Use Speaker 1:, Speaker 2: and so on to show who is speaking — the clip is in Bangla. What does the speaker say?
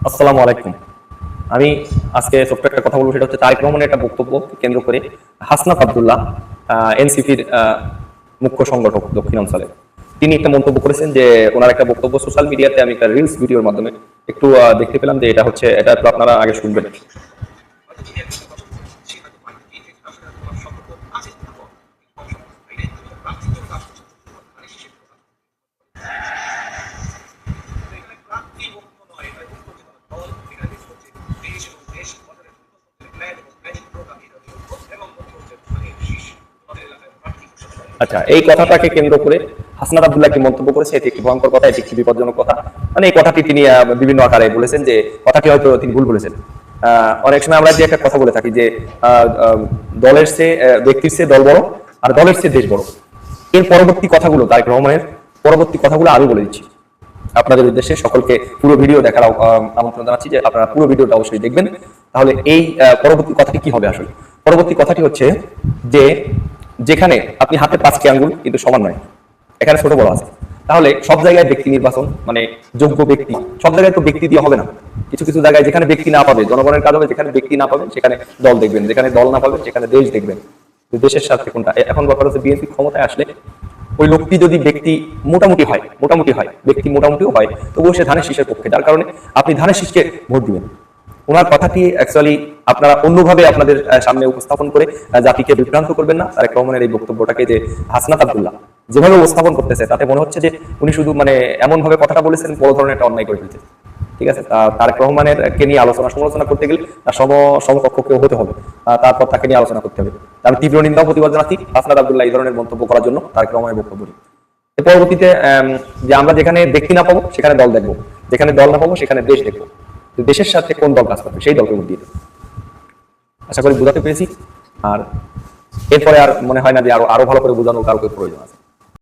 Speaker 1: আসসালামু আলাইকুম। আমি আজকে ছোট্ট একটা কথা বলবো, সেটা হচ্ছে তারেক রহমানের একটা বক্তব্য কেন্দ্র করে হাসনাত আব্দুল্লাহ, এনসিপির মুখ্য সংগঠক দক্ষিণাঞ্চলে, তিনি একটা মন্তব্য করেছেন যে ওনার একটা বক্তব্য সোশ্যাল মিডিয়াতে আমি একটা রিলস ভিডিওর মাধ্যমে একটু দেখতে পেলাম যে এটা তো আপনারা আগে শুনবেন। আচ্ছা, এই কথাটাকে কেন্দ্র করে হাসনাত আব্দুল্লাহ কি মন্তব্য করেছে, এটি একটি ভয়ঙ্কর কথা, এটি একটি বিপজ্জনক কথা। মানে এই কথাটি তিনি বিভিন্ন আকারে বলেছেন যে কথাটি হয়তো তিনি ভুল বলেছেন। অনেক সময় আমরা যে একটা কথা বলে থাকি যে দলের চেয়ে ব্যক্তির চেয়ে দল বড়, আর দলের চেয়ে দেশ বড়। এর পরবর্তী কথাগুলো, তারেক রহমানের পরবর্তী কথাগুলো আমি বলে দিচ্ছি আপনাদের উদ্দেশ্যে। সকলকে পুরো ভিডিও দেখার আমন্ত্রণ জানাচ্ছি যে আপনারা পুরো ভিডিওটা অবশ্যই দেখবেন। তাহলে এই পরবর্তী কথাটি কি হবে আসলে? পরবর্তী কথাটি হচ্ছে যে যেখানে আপনি হাতে 5টি আঙ্গুল কিন্তু সমান নয়, এখানে ছোট বড় আছে। তাহলে সব জায়গায় ব্যক্তি নির্বাচন, মানে যোগ্য ব্যক্তি, সব জায়গায় তো ব্যক্তি দিয়ে হবে না। কিছু কিছু জায়গায় যেখানে ব্যক্তি না পাবে, জনগণের কাজ হবে, যেখানে ব্যক্তি না পাবেন সেখানে দল দেখবেন, যেখানে দল না পাবেন সেখানে দেশ দেখবেন। দেশের স্বার্থে কোনটা? এখন ব্যাপার হচ্ছে বিএনপি ক্ষমতায় আসলে ওই লোকটি যদি ব্যক্তি মোটামুটি হয়, ব্যক্তি মোটামুটিও হয়, তবুও সে ধানের শীষের পক্ষে, যার কারণে আপনি ধানের শীষকে ভোট দিবেন। ওনার কথাটি অ্যাকচুয়ালি আপনারা অন্যভাবে আপনাদের সামনে উপস্থাপন করে জাতিকে বিভ্রান্ত করবেন না। তারেক রহমানের এই বক্তব্যটাকে যে হাসনাত আব্দুল্লাহ যেভাবে উপস্থাপন করতেছে, তাতে মনে হচ্ছে যে উনি শুধু মানে এমন ভাবে কথাটা বলেছেন, বড় ধরনের একটা অন্যায় করে ফেলছে। ঠিক আছে, তারেক রহমানের কে নিয়ে সমালোচনা করতে গেলে তার সমকক্ষ কেউ হতে হবে, তারপর তাকে নিয়ে আলোচনা করতে হবে। আমি তীব্র নিন্দা প্রতিবাদ জানাচ্ছি হাসনাত আব্দুল্লাহ এই ধরনের মন্তব্য করার জন্য তারেক রহমানের বক্তব্য। পরবর্তীতে যে আমরা যেখানে ব্যক্তি না পাবো সেখানে দল দেখবো, যেখানে দল না পাবো সেখানে দেশ দেখবো। দেশের সাথে কোন দল কাজ করবে সেই দলকে ভোট দিয়ে দেবো। আশা করি বোঝাতে পেরেছি। আর এরপরে আর মনে হয় না যে আরো ভালো করে বোঝানোর কারো প্রয়োজন আছে।